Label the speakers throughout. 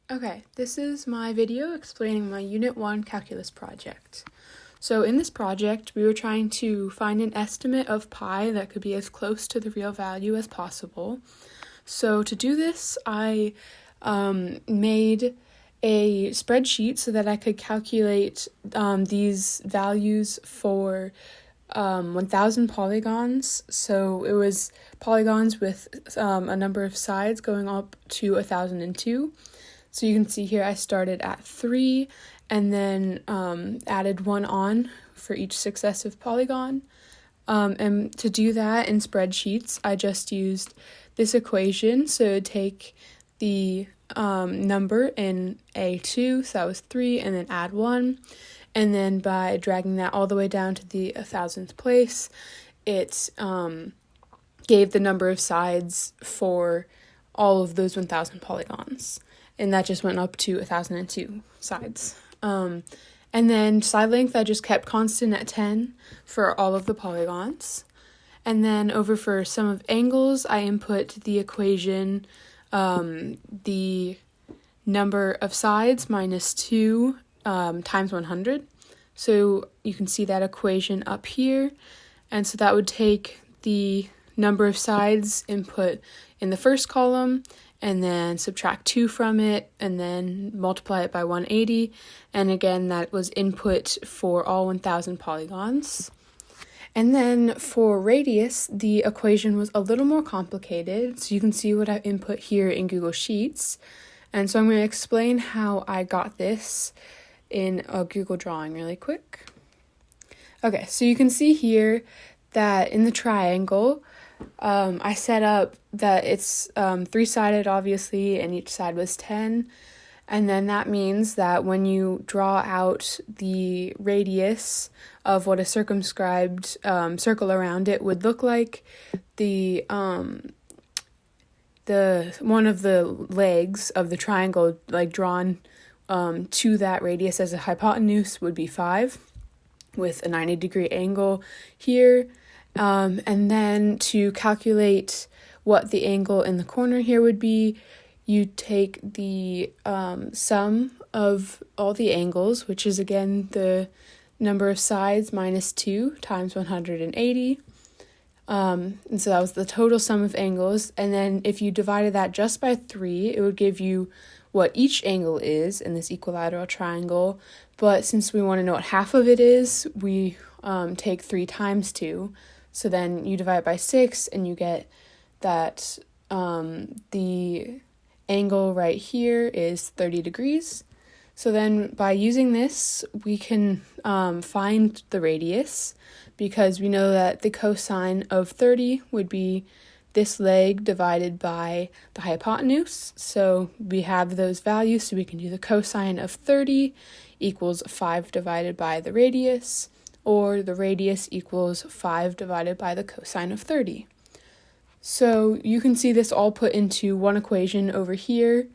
Speaker 1: Okay, this is my video explaining my Unit 1 calculus project. So in this project, we were trying to find an estimate of pi that could be as close to the real value as possible. So to do this, I made a spreadsheet so that I could calculate these values for 1,000 polygons. So it was polygons with a number of sides going up to 1,002. So you can see here I started at 3 and then added 1 on for each successive polygon. And to do that in spreadsheets, I just used this equation. So take the number in A2, so that was 3, and then add 1. And then by dragging that all the way down to the 1,000th place, it gave the number of sides for all of those 1,000 polygons. And that just went up to 1,002 sides. And then side length I just kept constant at 10 for all of the polygons. And then over for sum of angles, I input the equation, the number of sides minus 2 times 100. So you can see that equation up here. And so that would take the number of sides input in the first column and then subtract 2 from it, and then multiply it by 180. And again, that was input for all 1,000 polygons. And then for radius, the equation was a little more complicated. So you can see what I input here in Google Sheets. And so I'm going to explain how I got this in a Google drawing really quick. Okay, so you can see here that in the triangle, I set up that it's 3-sided, obviously, and each side was 10. And then that means that when you draw out the radius of what a circumscribed circle around it would look like, the one of the legs of the triangle, like drawn to that radius as a hypotenuse, would be 5 with a 90-degree angle here. And then to calculate what the angle in the corner here would be, you take the sum of all the angles, which is again the number of sides minus 2 times 180. And so that was the total sum of angles. And then if you divided that just by 3, it would give you what each angle is in this equilateral triangle. But since we want to know what half of it is, we take 3 times 2. So then you divide by 6 and you get that the angle right here is 30 degrees. So then by using this, we can find the radius, because we know that the cosine of 30 would be this leg divided by the hypotenuse. So we have those values, so we can do the cosine of 30 equals 5 divided by the radius, or the radius equals 5 divided by the cosine of 30. So you can see this all put into one equation over here,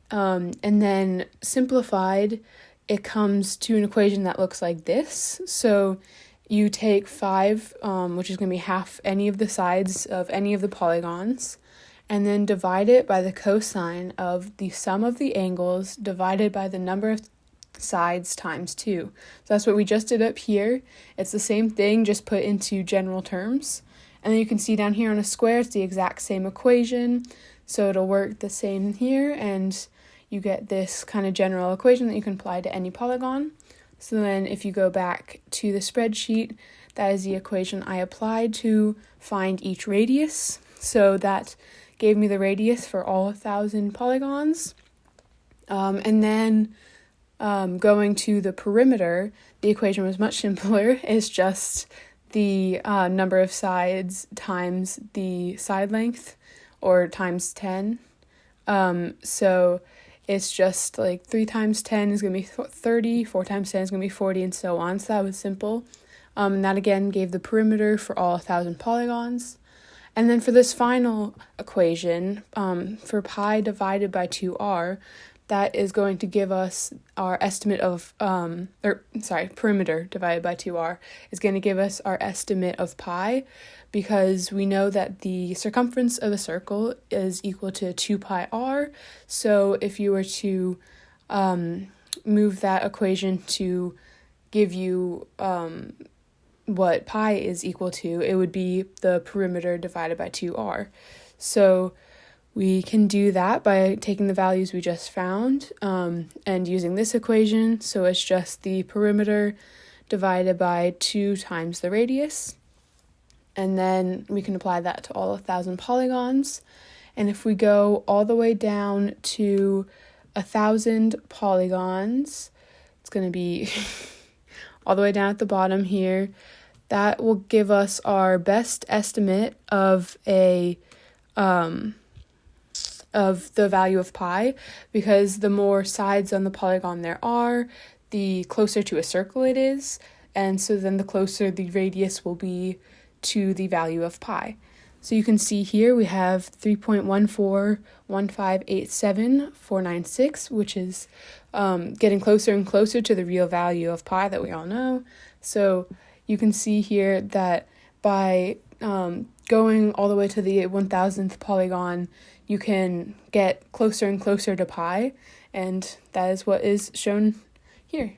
Speaker 1: and then simplified, it comes to an equation that looks like this. So you take 5, which is going to be half any of the sides of any of the polygons, and then divide it by the cosine of the sum of the angles divided by the number of sides times 2. So that's what we just did up here. It's the same thing, just put into general terms. And then you can see down here on a square, it's the exact same equation. So it'll work the same here, and you get this kind of general equation that you can apply to any polygon. So then if you go back to the spreadsheet, that is the equation I applied to find each radius. So that gave me the radius for all 1,000 polygons. And then going to the perimeter, the equation was much simpler. It's just the number of sides times the side length, or times 10. So it's just like 3 times 10 is going to be 30, 4 times 10 is going to be 40, and so on. So that was simple. And that again gave the perimeter for all 1,000 polygons. And then for this final equation, for pi divided by 2r, that is going to give us our estimate of, perimeter divided by 2r is going to give us our estimate of pi, because we know that the circumference of a circle is equal to 2 pi r. So if you were to move that equation to give you what pi is equal to, it would be the perimeter divided by 2r. So we can do that by taking the values we just found and using this equation. So it's just the perimeter divided by 2 times the radius. And then we can apply that to all 1,000 polygons. And if we go all the way down to 1,000 polygons, it's going to be all the way down at the bottom here. That will give us our best estimate of of the value of pi, because the more sides on the polygon there are, the closer to a circle it is, and so then the closer the radius will be to the value of pi. So you can see here we have 3.141587496, which is getting closer and closer to the real value of pi that we all know. So you can see here that by going all the way to the 1,000th polygon, you can get closer and closer to pi, and that is what is shown here.